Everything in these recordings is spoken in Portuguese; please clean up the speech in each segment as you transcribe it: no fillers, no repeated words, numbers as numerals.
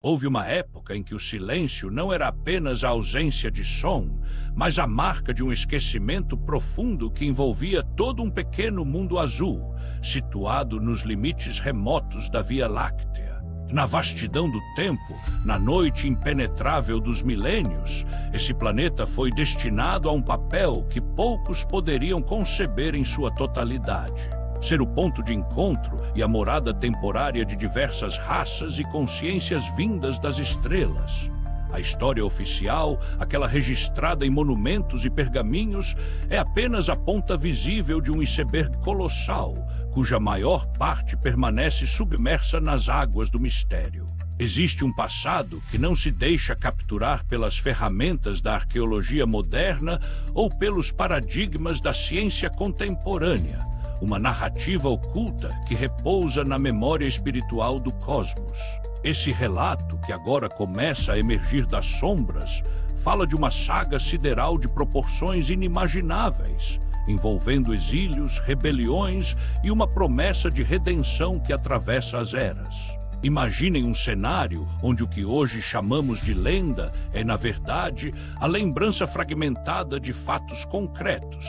Houve uma época em que o silêncio não era apenas a ausência de som, mas a marca de um esquecimento profundo que envolvia todo um pequeno mundo azul, situado nos limites remotos da Via Láctea. Na vastidão do tempo, na noite impenetrável dos milênios, esse planeta foi destinado a um papel que poucos poderiam conceber em sua totalidade. Ser o ponto de encontro e a morada temporária de diversas raças e consciências vindas das estrelas. A história oficial, aquela registrada em monumentos e pergaminhos, é apenas a ponta visível de um iceberg colossal, cuja maior parte permanece submersa nas águas do mistério. Existe um passado que não se deixa capturar pelas ferramentas da arqueologia moderna ou pelos paradigmas da ciência contemporânea. Uma narrativa oculta que repousa na memória espiritual do cosmos. Esse relato, que agora começa a emergir das sombras, fala de uma saga sideral de proporções inimagináveis, envolvendo exílios, rebeliões e uma promessa de redenção que atravessa as eras. Imaginem um cenário onde o que hoje chamamos de lenda é, na verdade, a lembrança fragmentada de fatos concretos,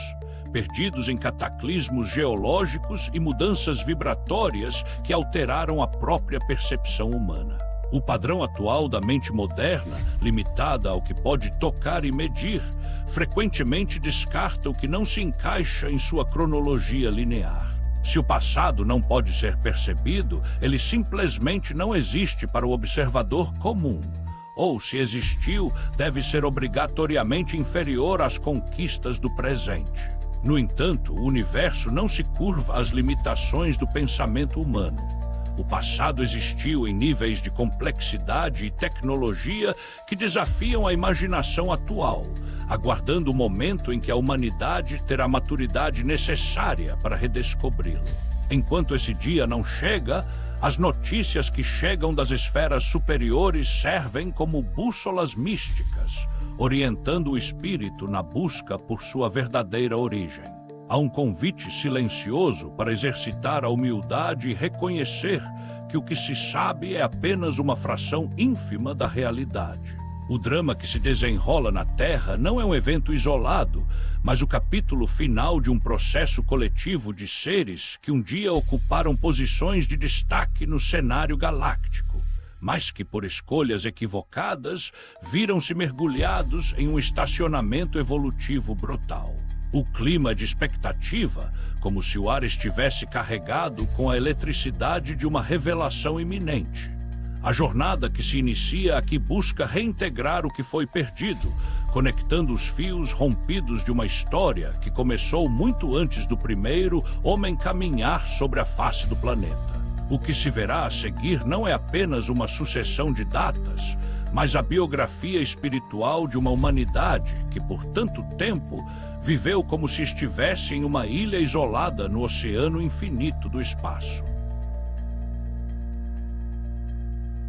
perdidos em cataclismos geológicos e mudanças vibratórias que alteraram a própria percepção humana. O padrão atual da mente moderna, limitada ao que pode tocar e medir, frequentemente descarta o que não se encaixa em sua cronologia linear. Se o passado não pode ser percebido, ele simplesmente não existe para o observador comum. Ou, se existiu, deve ser obrigatoriamente inferior às conquistas do presente. No entanto, o universo não se curva às limitações do pensamento humano. O passado existiu em níveis de complexidade e tecnologia que desafiam a imaginação atual, aguardando o momento em que a humanidade terá a maturidade necessária para redescobri-lo. Enquanto esse dia não chega, as notícias que chegam das esferas superiores servem como bússolas místicas, orientando o espírito na busca por sua verdadeira origem. Há um convite silencioso para exercitar a humildade e reconhecer que o que se sabe é apenas uma fração ínfima da realidade. O drama que se desenrola na Terra não é um evento isolado, mas o capítulo final de um processo coletivo de seres que um dia ocuparam posições de destaque no cenário galáctico, mas que, por escolhas equivocadas, viram-se mergulhados em um estacionamento evolutivo brutal. O clima de expectativa, como se o ar estivesse carregado com a eletricidade de uma revelação iminente. A jornada que se inicia aqui busca reintegrar o que foi perdido, conectando os fios rompidos de uma história que começou muito antes do primeiro homem caminhar sobre a face do planeta. O que se verá a seguir não é apenas uma sucessão de datas, mas a biografia espiritual de uma humanidade que, por tanto tempo, viveu como se estivesse em uma ilha isolada no oceano infinito do espaço.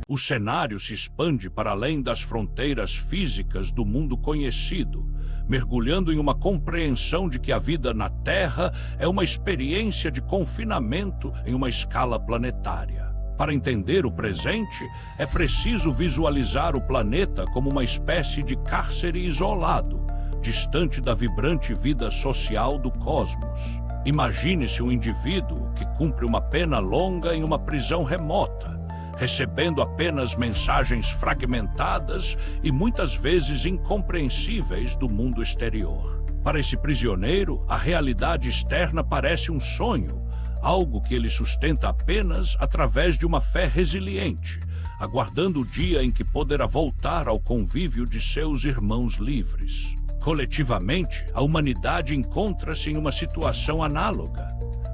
O cenário se expande para além das fronteiras físicas do mundo conhecido, mergulhando em uma compreensão de que a vida na Terra é uma experiência de confinamento em uma escala planetária. Para entender o presente, é preciso visualizar o planeta como uma espécie de cárcere isolado, distante da vibrante vida social do cosmos. Imagine-se um indivíduo que cumpre uma pena longa em uma prisão remota, recebendo apenas mensagens fragmentadas e muitas vezes incompreensíveis do mundo exterior. Para esse prisioneiro, a realidade externa parece um sonho, algo que ele sustenta apenas através de uma fé resiliente, aguardando o dia em que poderá voltar ao convívio de seus irmãos livres. Coletivamente, a humanidade encontra-se em uma situação análoga.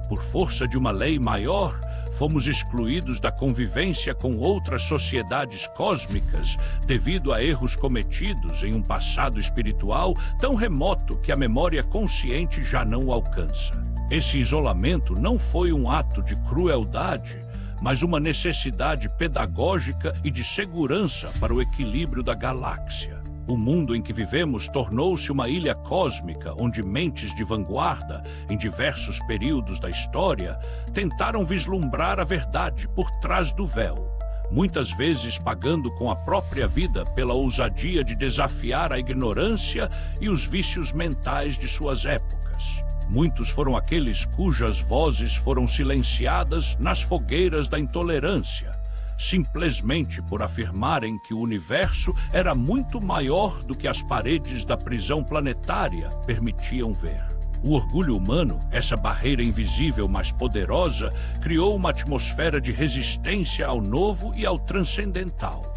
Por força de uma lei maior, fomos excluídos da convivência com outras sociedades cósmicas devido a erros cometidos em um passado espiritual tão remoto que a memória consciente já não o alcança. Esse isolamento não foi um ato de crueldade, mas uma necessidade pedagógica e de segurança para o equilíbrio da galáxia. O mundo em que vivemos tornou-se uma ilha cósmica onde mentes de vanguarda, em diversos períodos da história, tentaram vislumbrar a verdade por trás do véu, muitas vezes pagando com a própria vida pela ousadia de desafiar a ignorância e os vícios mentais de suas épocas. Muitos foram aqueles cujas vozes foram silenciadas nas fogueiras da intolerância, simplesmente por afirmarem que o universo era muito maior do que as paredes da prisão planetária permitiam ver. O orgulho humano, essa barreira invisível mas poderosa, criou uma atmosfera de resistência ao novo e ao transcendental.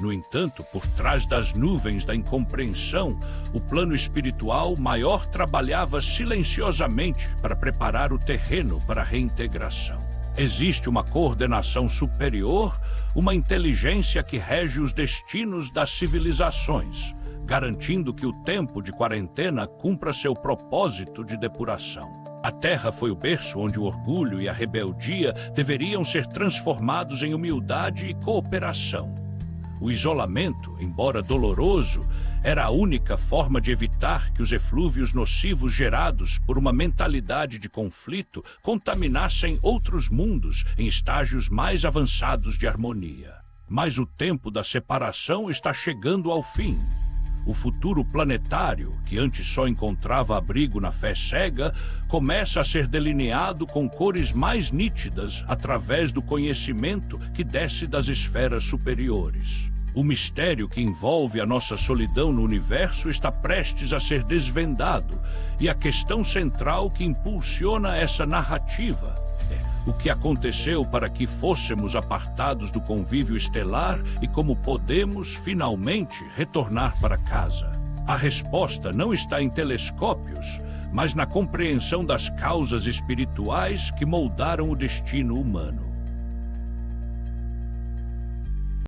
No entanto, por trás das nuvens da incompreensão, o plano espiritual maior trabalhava silenciosamente para preparar o terreno para a reintegração. Existe uma coordenação superior, uma inteligência que rege os destinos das civilizações, garantindo que o tempo de quarentena cumpra seu propósito de depuração. A Terra foi o berço onde o orgulho e a rebeldia deveriam ser transformados em humildade e cooperação. O isolamento, embora doloroso, era a única forma de evitar que os eflúvios nocivos gerados por uma mentalidade de conflito contaminassem outros mundos em estágios mais avançados de harmonia. Mas o tempo da separação está chegando ao fim. O futuro planetário, que antes só encontrava abrigo na fé cega, começa a ser delineado com cores mais nítidas através do conhecimento que desce das esferas superiores. O mistério que envolve a nossa solidão no universo está prestes a ser desvendado, e a questão central que impulsiona essa narrativa é: o que aconteceu para que fôssemos apartados do convívio estelar e como podemos, finalmente, retornar para casa? A resposta não está em telescópios, mas na compreensão das causas espirituais que moldaram o destino humano.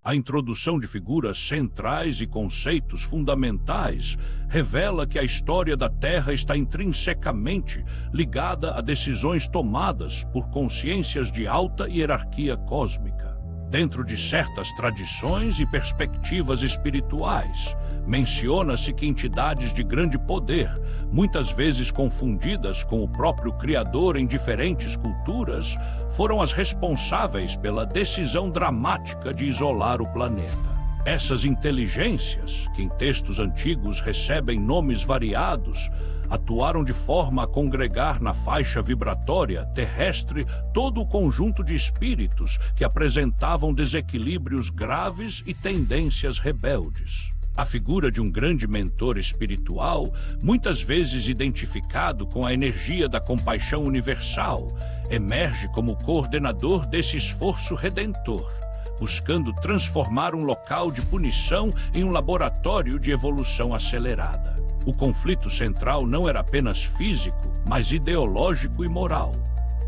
A introdução de figuras centrais e conceitos fundamentais revela que a história da Terra está intrinsecamente ligada a decisões tomadas por consciências de alta hierarquia cósmica. Dentro de certas tradições e perspectivas espirituais, menciona-se que entidades de grande poder, muitas vezes confundidas com o próprio Criador em diferentes culturas, foram as responsáveis pela decisão dramática de isolar o planeta. Essas inteligências, que em textos antigos recebem nomes variados, atuaram de forma a congregar na faixa vibratória terrestre todo o conjunto de espíritos que apresentavam desequilíbrios graves e tendências rebeldes. A figura de um grande mentor espiritual, muitas vezes identificado com a energia da compaixão universal, emerge como coordenador desse esforço redentor, buscando transformar um local de punição em um laboratório de evolução acelerada. O conflito central não era apenas físico, mas ideológico e moral.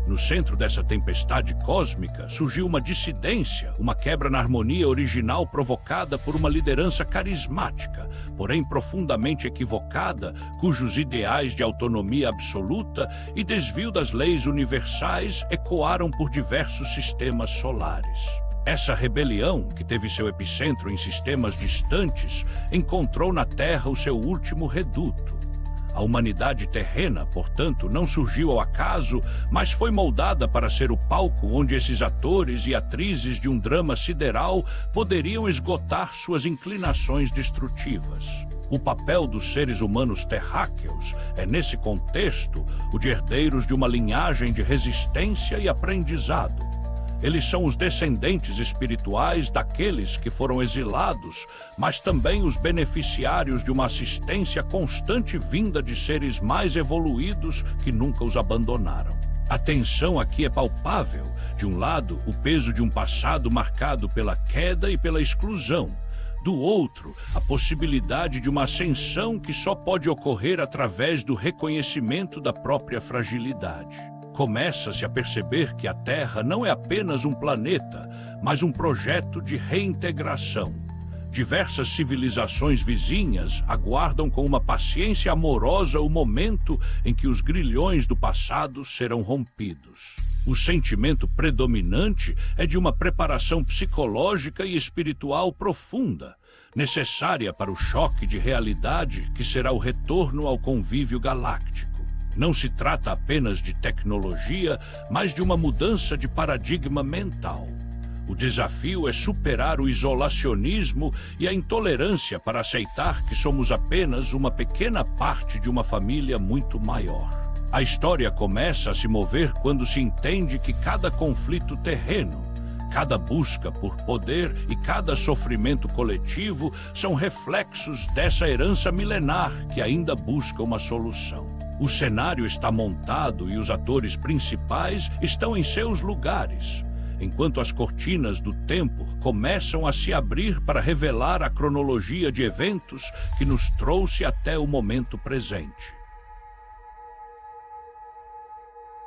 No centro dessa tempestade cósmica surgiu uma dissidência, uma quebra na harmonia original provocada por uma liderança carismática, porém profundamente equivocada, cujos ideais de autonomia absoluta e desvio das leis universais ecoaram por diversos sistemas solares. Essa rebelião, que teve seu epicentro em sistemas distantes, encontrou na Terra o seu último reduto. A humanidade terrena, portanto, não surgiu ao acaso, mas foi moldada para ser o palco onde esses atores e atrizes de um drama sideral poderiam esgotar suas inclinações destrutivas. O papel dos seres humanos terráqueos é, nesse contexto, o de herdeiros de uma linhagem de resistência e aprendizado. Eles são os descendentes espirituais daqueles que foram exilados, mas também os beneficiários de uma assistência constante vinda de seres mais evoluídos que nunca os abandonaram. A tensão aqui é palpável. De um lado, o peso de um passado marcado pela queda e pela exclusão. Do outro, a possibilidade de uma ascensão que só pode ocorrer através do reconhecimento da própria fragilidade. Começa-se a perceber que a Terra não é apenas um planeta, mas um projeto de reintegração. Diversas civilizações vizinhas aguardam com uma paciência amorosa o momento em que os grilhões do passado serão rompidos. O sentimento predominante é de uma preparação psicológica e espiritual profunda, necessária para o choque de realidade que será o retorno ao convívio galáctico. Não se trata apenas de tecnologia, mas de uma mudança de paradigma mental. O desafio é superar o isolacionismo e a intolerância para aceitar que somos apenas uma pequena parte de uma família muito maior. A história começa a se mover quando se entende que cada conflito terreno, cada busca por poder e cada sofrimento coletivo são reflexos dessa herança milenar que ainda busca uma solução. O cenário está montado e os atores principais estão em seus lugares, enquanto as cortinas do tempo começam a se abrir para revelar a cronologia de eventos que nos trouxe até o momento presente.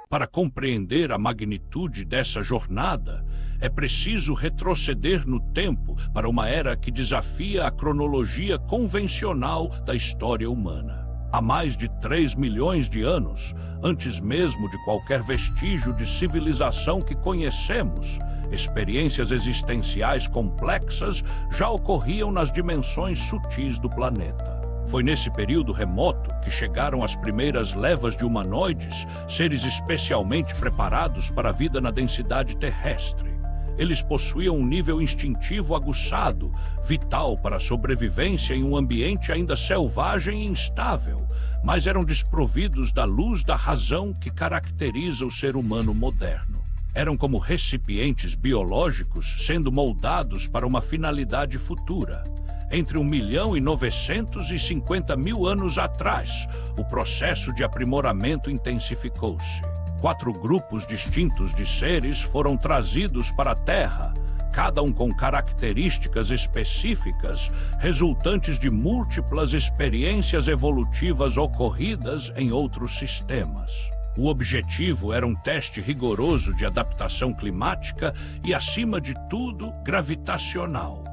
Para compreender a magnitude dessa jornada, é preciso retroceder no tempo para uma era que desafia a cronologia convencional da história humana. Há mais de 3 milhões de anos, antes mesmo de qualquer vestígio de civilização que conhecemos, experiências existenciais complexas já ocorriam nas dimensões sutis do planeta. Foi nesse período remoto que chegaram as primeiras levas de humanoides, seres especialmente preparados para a vida na densidade terrestre. Eles possuíam um nível instintivo aguçado, vital para a sobrevivência em um ambiente ainda selvagem e instável, mas eram desprovidos da luz da razão que caracteriza o ser humano moderno. Eram como recipientes biológicos sendo moldados para uma finalidade futura. Entre 1.950.000 anos atrás, o processo de aprimoramento intensificou-se. 4 grupos distintos de seres foram trazidos para a Terra, cada um com características específicas, resultantes de múltiplas experiências evolutivas ocorridas em outros sistemas. O objetivo era um teste rigoroso de adaptação climática e, acima de tudo, gravitacional.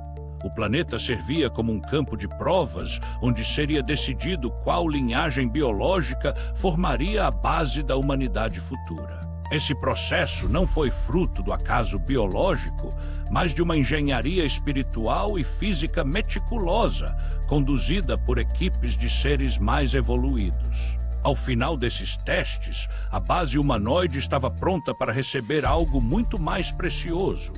O planeta servia como um campo de provas onde seria decidido qual linhagem biológica formaria a base da humanidade futura. Esse processo não foi fruto do acaso biológico, mas de uma engenharia espiritual e física meticulosa, conduzida por equipes de seres mais evoluídos. Ao final desses testes, a base humanoide estava pronta para receber algo muito mais precioso.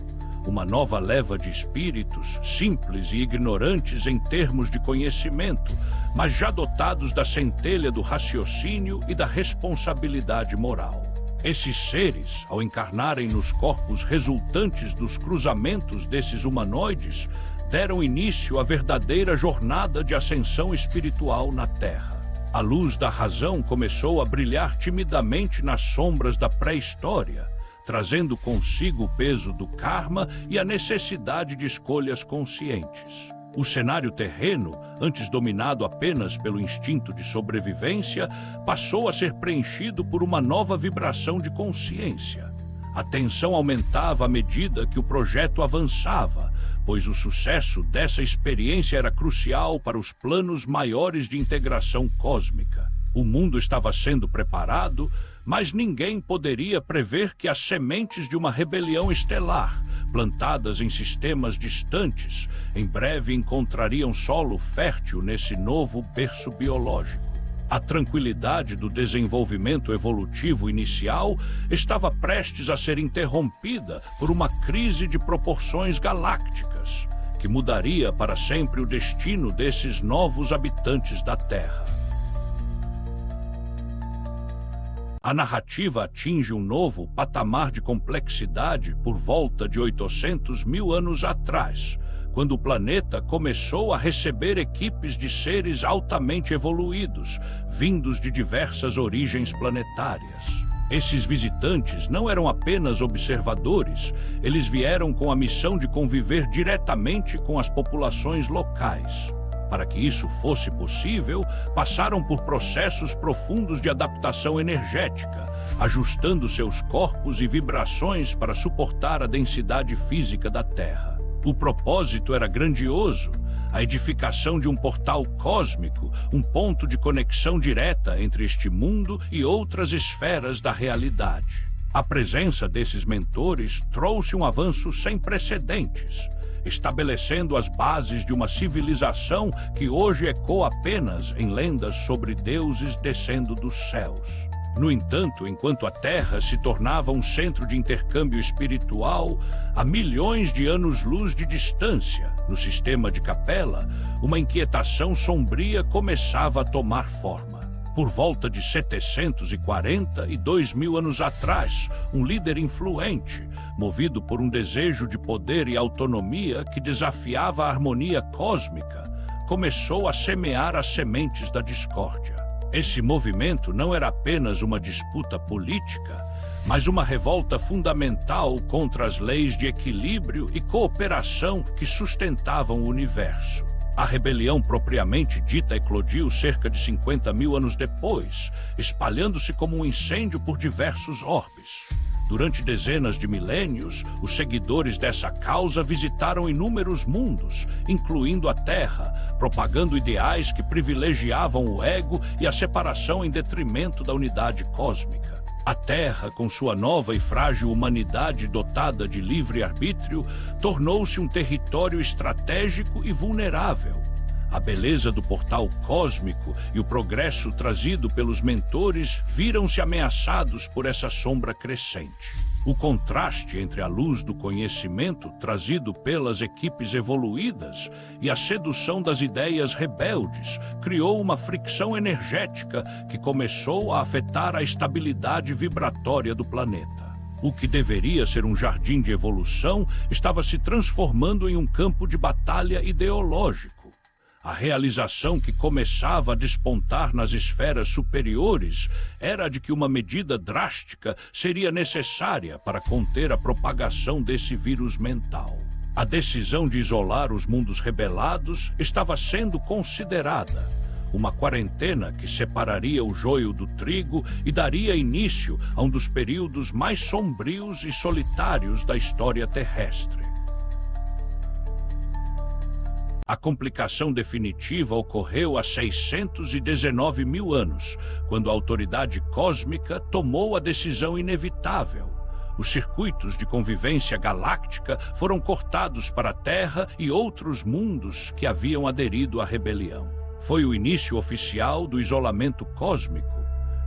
Uma nova leva de espíritos, simples e ignorantes em termos de conhecimento, mas já dotados da centelha do raciocínio e da responsabilidade moral. Esses seres, ao encarnarem nos corpos resultantes dos cruzamentos desses humanoides, deram início à verdadeira jornada de ascensão espiritual na Terra. A luz da razão começou a brilhar timidamente nas sombras da pré-história, trazendo consigo o peso do karma e a necessidade de escolhas conscientes. O cenário terreno, antes dominado apenas pelo instinto de sobrevivência, passou a ser preenchido por uma nova vibração de consciência. A tensão aumentava à medida que o projeto avançava, pois o sucesso dessa experiência era crucial para os planos maiores de integração cósmica. O mundo estava sendo preparado, mas ninguém poderia prever que as sementes de uma rebelião estelar, plantadas em sistemas distantes, em breve encontrariam solo fértil nesse novo berço biológico. A tranquilidade do desenvolvimento evolutivo inicial estava prestes a ser interrompida por uma crise de proporções galácticas, que mudaria para sempre o destino desses novos habitantes da Terra. A narrativa atinge um novo patamar de complexidade por volta de 800.000 anos atrás, quando o planeta começou a receber equipes de seres altamente evoluídos, vindos de diversas origens planetárias. Esses visitantes não eram apenas observadores, eles vieram com a missão de conviver diretamente com as populações locais. Para que isso fosse possível, passaram por processos profundos de adaptação energética, ajustando seus corpos e vibrações para suportar a densidade física da Terra. O propósito era grandioso: a edificação de um portal cósmico, um ponto de conexão direta entre este mundo e outras esferas da realidade. A presença desses mentores trouxe um avanço sem precedentes, estabelecendo as bases de uma civilização que hoje ecoa apenas em lendas sobre deuses descendo dos céus. No entanto, enquanto a Terra se tornava um centro de intercâmbio espiritual, a milhões de anos-luz de distância, no sistema de Capella, uma inquietação sombria começava a tomar forma. Por volta de 740 e 2000 anos atrás, um líder influente, movido por um desejo de poder e autonomia que desafiava a harmonia cósmica, começou a semear as sementes da discórdia. Esse movimento não era apenas uma disputa política, mas uma revolta fundamental contra as leis de equilíbrio e cooperação que sustentavam o universo. A rebelião propriamente dita eclodiu cerca de 50 mil anos depois, espalhando-se como um incêndio por diversos orbes. Durante dezenas de milênios, os seguidores dessa causa visitaram inúmeros mundos, incluindo a Terra, propagando ideais que privilegiavam o ego e a separação em detrimento da unidade cósmica. A Terra, com sua nova e frágil humanidade dotada de livre-arbítrio, tornou-se um território estratégico e vulnerável. A beleza do portal cósmico e o progresso trazido pelos mentores viram-se ameaçados por essa sombra crescente. O contraste entre a luz do conhecimento trazido pelas equipes evoluídas e a sedução das ideias rebeldes criou uma fricção energética que começou a afetar a estabilidade vibratória do planeta. O que deveria ser um jardim de evolução estava se transformando em um campo de batalha ideológico. A realização que começava a despontar nas esferas superiores era de que uma medida drástica seria necessária para conter a propagação desse vírus mental. A decisão de isolar os mundos rebelados estava sendo considerada. Uma quarentena que separaria o joio do trigo e daria início a um dos períodos mais sombrios e solitários da história terrestre. A complicação definitiva ocorreu há 619 mil anos, quando a autoridade cósmica tomou a decisão inevitável. Os circuitos de convivência galáctica foram cortados para a Terra e outros mundos que haviam aderido à rebelião. Foi o início oficial do isolamento cósmico.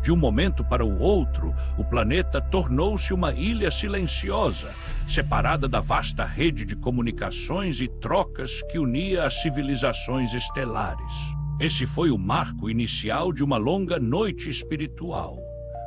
De um momento para o outro, o planeta tornou-se uma ilha silenciosa, separada da vasta rede de comunicações e trocas que unia as civilizações estelares. Esse foi o marco inicial de uma longa noite espiritual.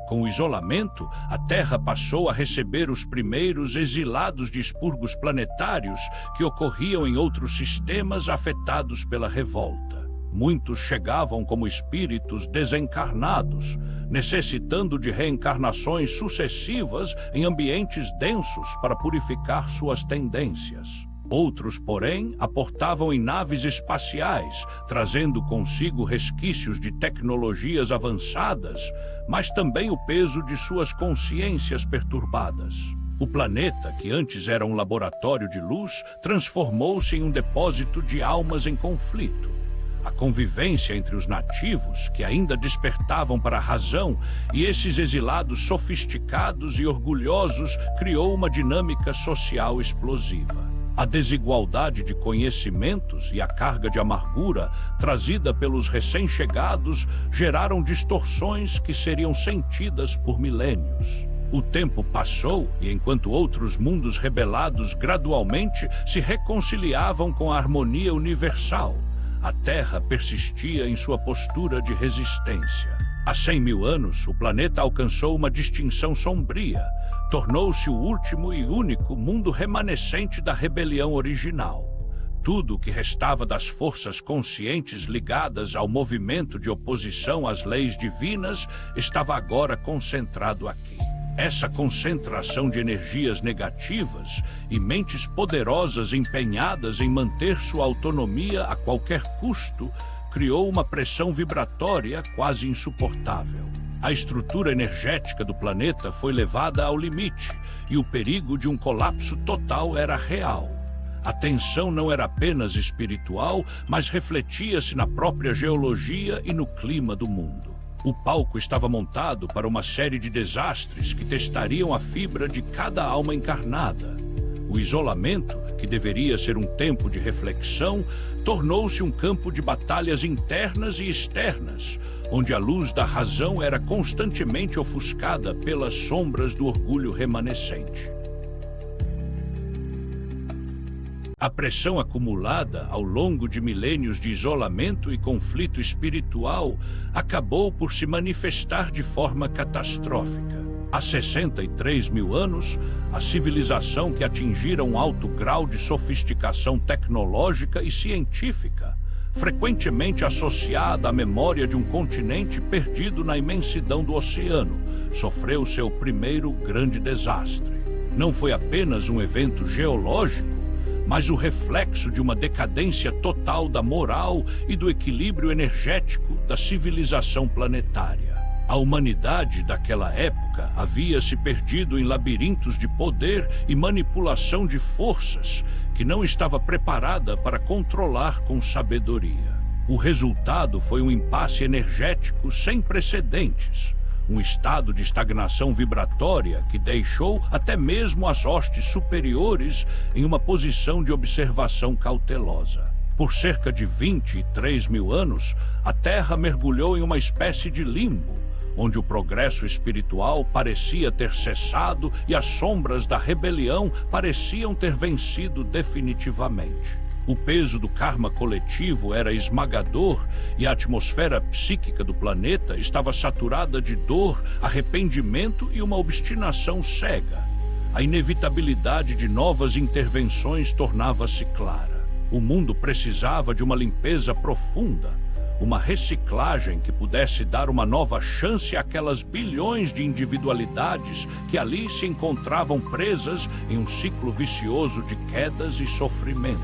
Com o isolamento, a Terra passou a receber os primeiros exilados de expurgos planetários que ocorriam em outros sistemas afetados pela revolta. Muitos chegavam como espíritos desencarnados, necessitando de reencarnações sucessivas em ambientes densos para purificar suas tendências. Outros, porém, aportavam em naves espaciais, trazendo consigo resquícios de tecnologias avançadas, mas também o peso de suas consciências perturbadas. O planeta, que antes era um laboratório de luz, transformou-se em um depósito de almas em conflito. A convivência entre os nativos, que ainda despertavam para a razão, e esses exilados sofisticados e orgulhosos criou uma dinâmica social explosiva. A desigualdade de conhecimentos e a carga de amargura trazida pelos recém-chegados geraram distorções que seriam sentidas por milênios. O tempo passou e, enquanto outros mundos rebelados gradualmente se reconciliavam com a harmonia universal, a Terra persistia em sua postura de resistência. Há 100 mil anos, o planeta alcançou uma distinção sombria. Tornou-se o último e único mundo remanescente da rebelião original. Tudo o que restava das forças conscientes ligadas ao movimento de oposição às leis divinas estava agora concentrado aqui. Essa concentração de energias negativas e mentes poderosas empenhadas em manter sua autonomia a qualquer custo criou uma pressão vibratória quase insuportável. A estrutura energética do planeta foi levada ao limite e o perigo de um colapso total era real. A tensão não era apenas espiritual, mas refletia-se na própria geologia e no clima do mundo. O palco estava montado para uma série de desastres que testariam a fibra de cada alma encarnada. O isolamento, que deveria ser um tempo de reflexão, tornou-se um campo de batalhas internas e externas, onde a luz da razão era constantemente ofuscada pelas sombras do orgulho remanescente. A pressão acumulada ao longo de milênios de isolamento e conflito espiritual acabou por se manifestar de forma catastrófica. Há 63 mil anos, a civilização que atingira um alto grau de sofisticação tecnológica e científica, frequentemente associada à memória de um continente perdido na imensidão do oceano, sofreu seu primeiro grande desastre. Não foi apenas um evento geológico, mas o reflexo de uma decadência total da moral e do equilíbrio energético da civilização planetária. A humanidade daquela época havia se perdido em labirintos de poder e manipulação de forças que não estava preparada para controlar com sabedoria. O resultado foi um impasse energético sem precedentes, um estado de estagnação vibratória que deixou até mesmo as hostes superiores em uma posição de observação cautelosa. Por cerca de 23 mil anos, a Terra mergulhou em uma espécie de limbo, onde o progresso espiritual parecia ter cessado e as sombras da rebelião pareciam ter vencido definitivamente. O peso do karma coletivo era esmagador e a atmosfera psíquica do planeta estava saturada de dor, arrependimento e uma obstinação cega. A inevitabilidade de novas intervenções tornava-se clara. O mundo precisava de uma limpeza profunda, uma reciclagem que pudesse dar uma nova chance àquelas bilhões de individualidades que ali se encontravam presas em um ciclo vicioso de quedas e sofrimentos.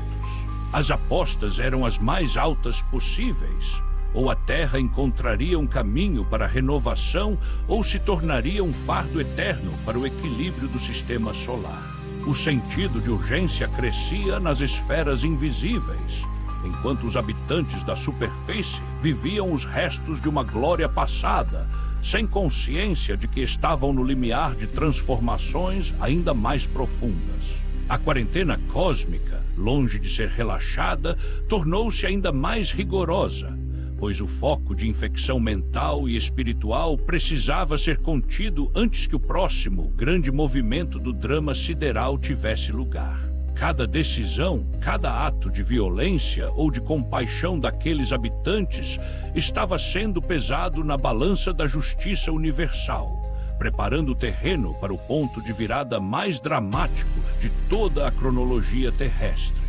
As apostas eram as mais altas possíveis. Ou a Terra encontraria um caminho para a renovação, ou se tornaria um fardo eterno para o equilíbrio do sistema solar. O sentido de urgência crescia nas esferas invisíveis, enquanto os habitantes da superfície viviam os restos de uma glória passada, sem consciência de que estavam no limiar de transformações ainda mais profundas. A quarentena cósmica, longe de ser relaxada, tornou-se ainda mais rigorosa, pois o foco de infecção mental e espiritual precisava ser contido antes que o próximo grande movimento do drama sideral tivesse lugar. Cada decisão, cada ato de violência ou de compaixão daqueles habitantes estava sendo pesado na balança da justiça universal, preparando o terreno para o ponto de virada mais dramático de toda a cronologia terrestre.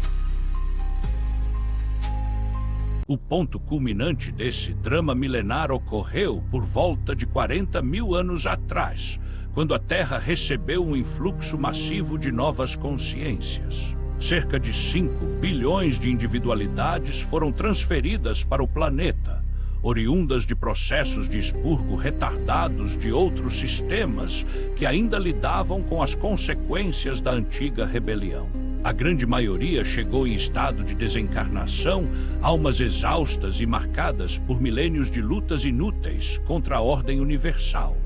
O ponto culminante desse drama milenar ocorreu por volta de 40 mil anos atrás, quando a Terra recebeu um influxo massivo de novas consciências. Cerca de 5 bilhões de individualidades foram transferidas para o planeta, oriundas de processos de expurgo retardados de outros sistemas que ainda lidavam com as consequências da antiga rebelião. A grande maioria chegou em estado de desencarnação, almas exaustas e marcadas por milênios de lutas inúteis contra a ordem universal.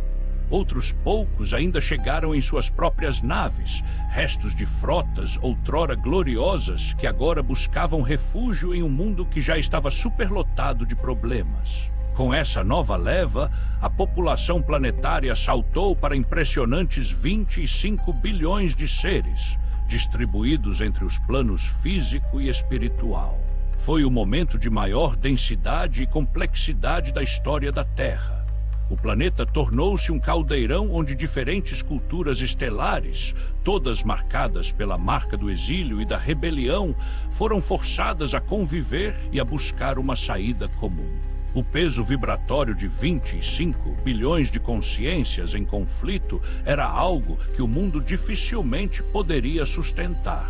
Outros poucos ainda chegaram em suas próprias naves, restos de frotas outrora gloriosas que agora buscavam refúgio em um mundo que já estava superlotado de problemas. Com essa nova leva, a população planetária saltou para impressionantes 25 bilhões de seres, distribuídos entre os planos físico e espiritual. Foi o momento de maior densidade e complexidade da história da Terra. O planeta tornou-se um caldeirão onde diferentes culturas estelares, todas marcadas pela marca do exílio e da rebelião, foram forçadas a conviver e a buscar uma saída comum. O peso vibratório de 25 bilhões de consciências em conflito era algo que o mundo dificilmente poderia sustentar.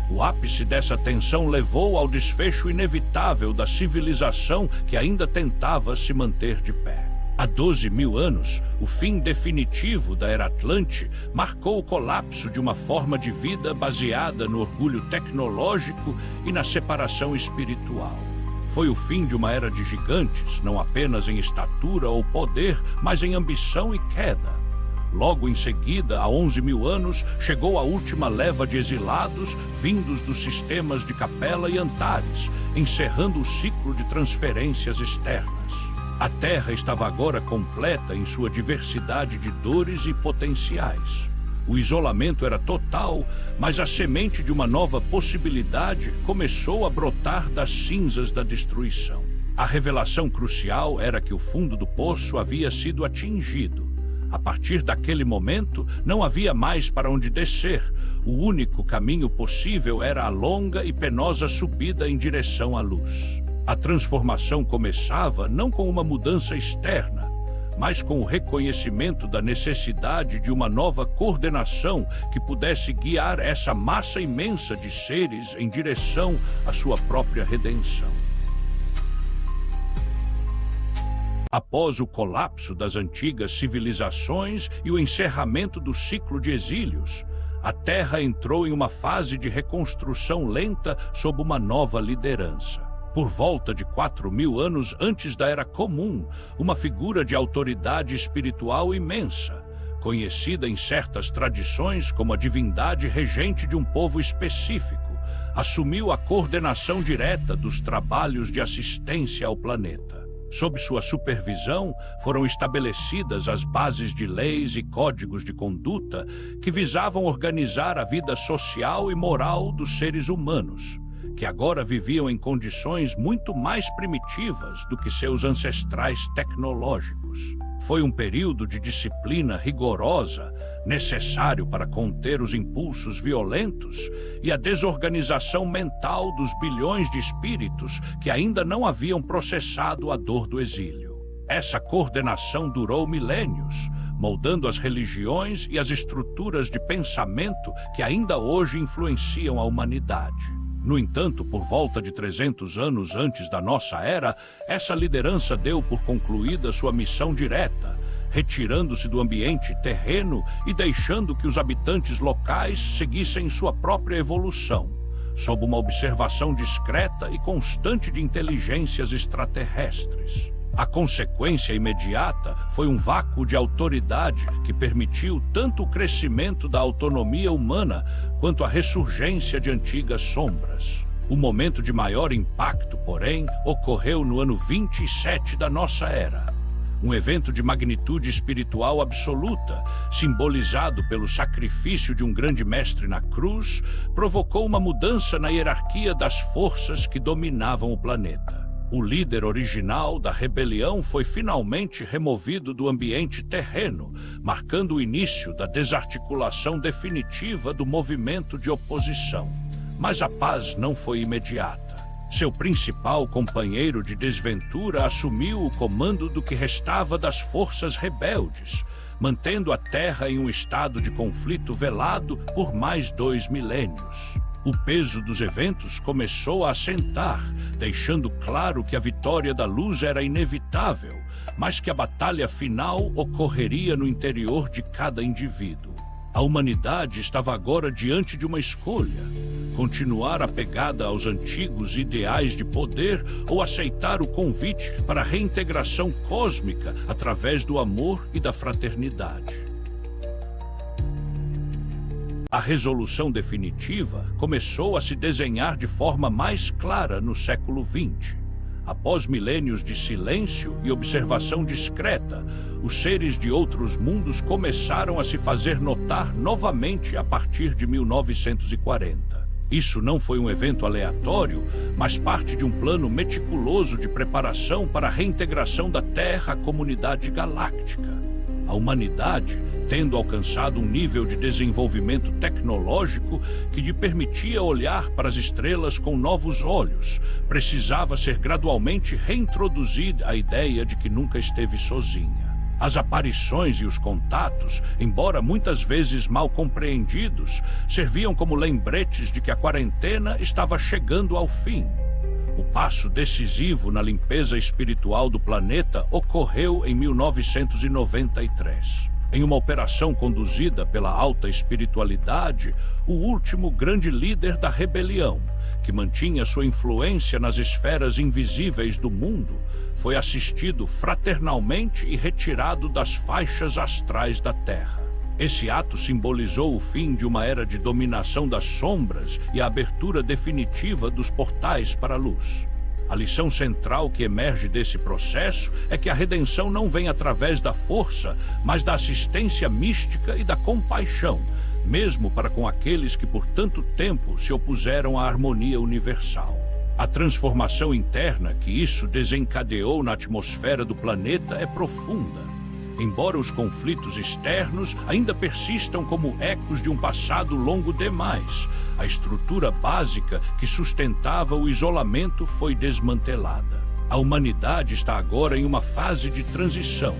O ápice dessa tensão levou ao desfecho inevitável da civilização que ainda tentava se manter de pé. Há 12 mil anos, o fim definitivo da Era Atlante marcou o colapso de uma forma de vida baseada no orgulho tecnológico e na separação espiritual. Foi o fim de uma era de gigantes, não apenas em estatura ou poder, mas em ambição e queda. Logo em seguida, há 11.000 anos, chegou a última leva de exilados vindos dos sistemas de Capella e Antares, encerrando o ciclo de transferências externas. A Terra estava agora completa em sua diversidade de dores e potenciais. O isolamento era total, mas a semente de uma nova possibilidade começou a brotar das cinzas da destruição. A revelação crucial era que o fundo do poço havia sido atingido. A partir daquele momento, não havia mais para onde descer. O único caminho possível era a longa e penosa subida em direção à luz. A transformação começava não com uma mudança externa, mas com o reconhecimento da necessidade de uma nova coordenação que pudesse guiar essa massa imensa de seres em direção à sua própria redenção. Após o colapso das antigas civilizações e o encerramento do ciclo de exílios, a Terra entrou em uma fase de reconstrução lenta sob uma nova liderança. Por volta de 4.000 anos antes da Era Comum, uma figura de autoridade espiritual imensa, conhecida em certas tradições como a divindade regente de um povo específico, assumiu a coordenação direta dos trabalhos de assistência ao planeta. Sob sua supervisão, foram estabelecidas as bases de leis e códigos de conduta que visavam organizar a vida social e moral dos seres humanos, que agora viviam em condições muito mais primitivas do que seus ancestrais tecnológicos. Foi um período de disciplina rigorosa, necessário para conter os impulsos violentos e a desorganização mental dos bilhões de espíritos que ainda não haviam processado a dor do exílio. Essa coordenação durou milênios, moldando as religiões e as estruturas de pensamento que ainda hoje influenciam a humanidade. No entanto, por volta de 300 anos antes da nossa era, essa liderança deu por concluída sua missão direta, retirando-se do ambiente terreno e deixando que os habitantes locais seguissem sua própria evolução, sob uma observação discreta e constante de inteligências extraterrestres. A consequência imediata foi um vácuo de autoridade que permitiu tanto o crescimento da autonomia humana quanto a ressurgência de antigas sombras. O momento de maior impacto, porém, ocorreu no ano 27 da nossa era. Um evento de magnitude espiritual absoluta, simbolizado pelo sacrifício de um grande mestre na cruz, provocou uma mudança na hierarquia das forças que dominavam o planeta. O líder original da rebelião foi finalmente removido do ambiente terreno, marcando o início da desarticulação definitiva do movimento de oposição. Mas a paz não foi imediata. Seu principal companheiro de desventura assumiu o comando do que restava das forças rebeldes, mantendo a Terra em um estado de conflito velado por mais 2 milênios. O peso dos eventos começou a assentar, deixando claro que a vitória da luz era inevitável, mas que a batalha final ocorreria no interior de cada indivíduo. A humanidade estava agora diante de uma escolha: continuar apegada aos antigos ideais de poder ou aceitar o convite para a reintegração cósmica através do amor e da fraternidade. A resolução definitiva começou a se desenhar de forma mais clara no século XX. Após milênios de silêncio e observação discreta, os seres de outros mundos começaram a se fazer notar novamente a partir de 1940. Isso não foi um evento aleatório, mas parte de um plano meticuloso de preparação para a reintegração da Terra à comunidade galáctica. A humanidade, tendo alcançado um nível de desenvolvimento tecnológico que lhe permitia olhar para as estrelas com novos olhos, precisava ser gradualmente reintroduzida a ideia de que nunca esteve sozinha. As aparições e os contatos, embora muitas vezes mal compreendidos, serviam como lembretes de que a quarentena estava chegando ao fim. O passo decisivo na limpeza espiritual do planeta ocorreu em 1993. Em uma operação conduzida pela alta espiritualidade, o último grande líder da rebelião, que mantinha sua influência nas esferas invisíveis do mundo, foi assistido fraternalmente e retirado das faixas astrais da Terra. Esse ato simbolizou o fim de uma era de dominação das sombras e a abertura definitiva dos portais para a luz. A lição central que emerge desse processo é que a redenção não vem através da força, mas da assistência mística e da compaixão, mesmo para com aqueles que por tanto tempo se opuseram à harmonia universal. A transformação interna que isso desencadeou na atmosfera do planeta é profunda. Embora os conflitos externos ainda persistam como ecos de um passado longo demais, a estrutura básica que sustentava o isolamento foi desmantelada. A humanidade está agora em uma fase de transição,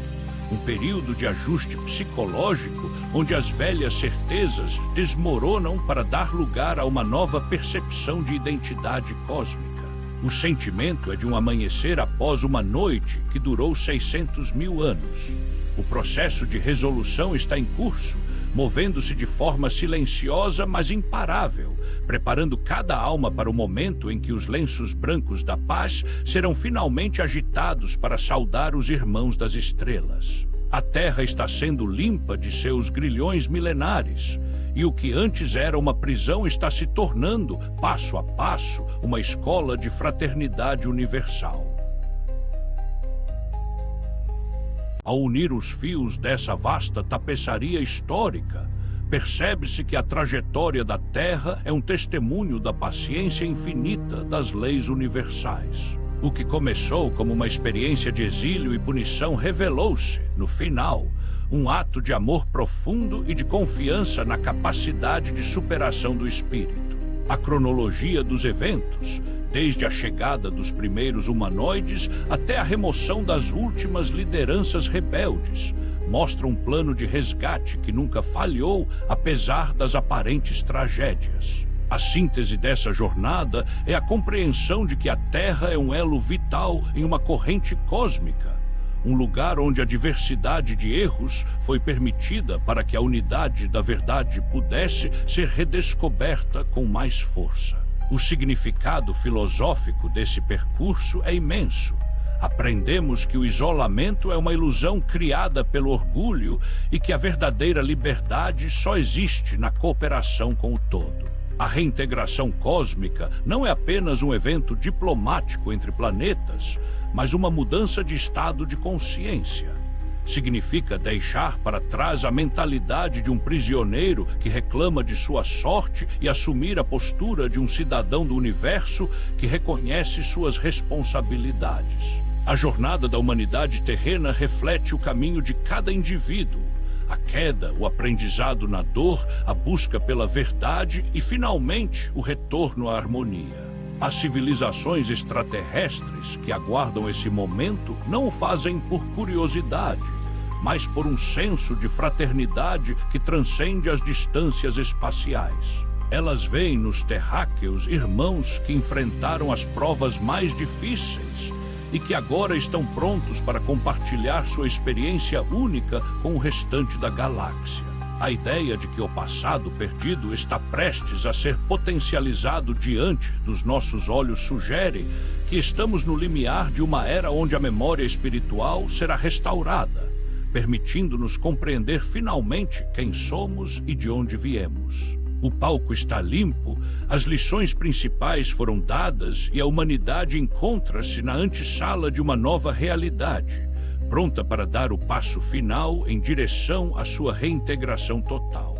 um período de ajuste psicológico onde as velhas certezas desmoronam para dar lugar a uma nova percepção de identidade cósmica. O sentimento é de um amanhecer após uma noite que durou 600 mil anos. O processo de resolução está em curso, movendo-se de forma silenciosa, mas imparável, preparando cada alma para o momento em que os lenços brancos da paz serão finalmente agitados para saudar os irmãos das estrelas. A Terra está sendo limpa de seus grilhões milenares, e o que antes era uma prisão está se tornando, passo a passo, uma escola de fraternidade universal. Ao unir os fios dessa vasta tapeçaria histórica, percebe-se que a trajetória da Terra é um testemunho da paciência infinita das leis universais. O que começou como uma experiência de exílio e punição revelou-se, no final, um ato de amor profundo e de confiança na capacidade de superação do espírito. A cronologia dos eventos, desde a chegada dos primeiros humanoides até a remoção das últimas lideranças rebeldes, mostra um plano de resgate que nunca falhou, apesar das aparentes tragédias. A síntese dessa jornada é a compreensão de que a Terra é um elo vital em uma corrente cósmica, um lugar onde a diversidade de erros foi permitida para que a unidade da verdade pudesse ser redescoberta com mais força. O significado filosófico desse percurso é imenso. Aprendemos que o isolamento é uma ilusão criada pelo orgulho e que a verdadeira liberdade só existe na cooperação com o todo. A reintegração cósmica não é apenas um evento diplomático entre planetas, mas uma mudança de estado de consciência. Significa deixar para trás a mentalidade de um prisioneiro que reclama de sua sorte e assumir a postura de um cidadão do universo que reconhece suas responsabilidades. A jornada da humanidade terrena reflete o caminho de cada indivíduo. A queda, o aprendizado na dor, a busca pela verdade e, finalmente, o retorno à harmonia. As civilizações extraterrestres que aguardam esse momento não o fazem por curiosidade, mas por um senso de fraternidade que transcende as distâncias espaciais. Elas veem nos terráqueos irmãos que enfrentaram as provas mais difíceis e que agora estão prontos para compartilhar sua experiência única com o restante da galáxia. A ideia de que o passado perdido está prestes a ser potencializado diante dos nossos olhos sugere que estamos no limiar de uma era onde a memória espiritual será restaurada, permitindo-nos compreender finalmente quem somos e de onde viemos. O palco está limpo, as lições principais foram dadas e a humanidade encontra-se na antessala de uma nova realidade, pronta para dar o passo final em direção à sua reintegração total.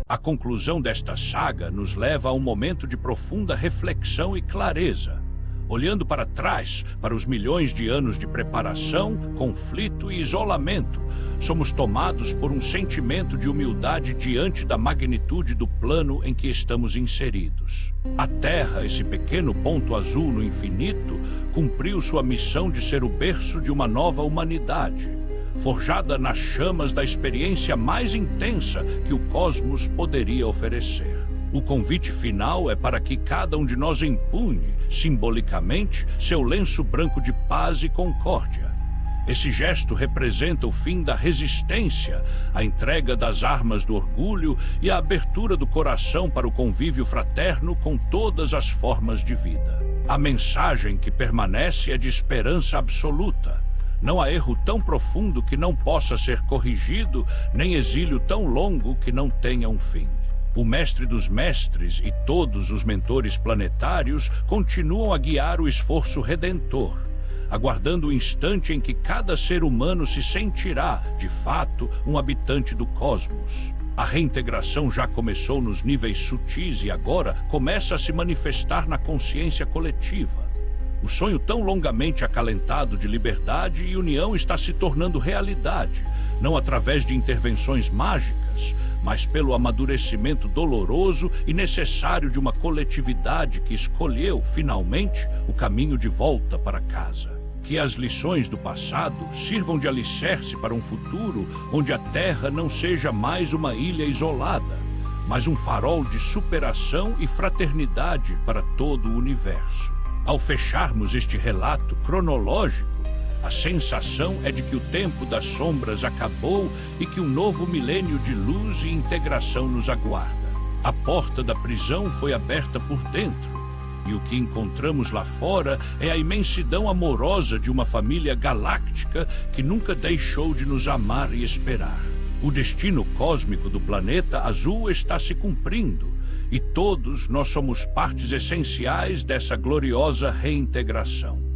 A conclusão desta saga nos leva a um momento de profunda reflexão e clareza. Olhando para trás, para os milhões de anos de preparação, conflito e isolamento, somos tomados por um sentimento de humildade diante da magnitude do plano em que estamos inseridos. A Terra, esse pequeno ponto azul no infinito, cumpriu sua missão de ser o berço de uma nova humanidade, forjada nas chamas da experiência mais intensa que o cosmos poderia oferecer. O convite final é para que cada um de nós empunhe, simbolicamente, seu lenço branco de paz e concórdia. Esse gesto representa o fim da resistência, a entrega das armas do orgulho e a abertura do coração para o convívio fraterno com todas as formas de vida. A mensagem que permanece é de esperança absoluta. Não há erro tão profundo que não possa ser corrigido, nem exílio tão longo que não tenha um fim. O mestre dos mestres e todos os mentores planetários continuam a guiar o esforço redentor, aguardando o instante em que cada ser humano se sentirá, de fato, um habitante do cosmos. A reintegração já começou nos níveis sutis e agora começa a se manifestar na consciência coletiva. O sonho tão longamente acalentado de liberdade e união está se tornando realidade, não através de intervenções mágicas, mas pelo amadurecimento doloroso e necessário de uma coletividade que escolheu, finalmente, o caminho de volta para casa. Que as lições do passado sirvam de alicerce para um futuro onde a Terra não seja mais uma ilha isolada, mas um farol de superação e fraternidade para todo o universo. Ao fecharmos este relato cronológico, a sensação é de que o tempo das sombras acabou e que um novo milênio de luz e integração nos aguarda. A porta da prisão foi aberta por dentro, e o que encontramos lá fora é a imensidão amorosa de uma família galáctica que nunca deixou de nos amar e esperar. O destino cósmico do planeta azul está se cumprindo, e todos nós somos partes essenciais dessa gloriosa reintegração.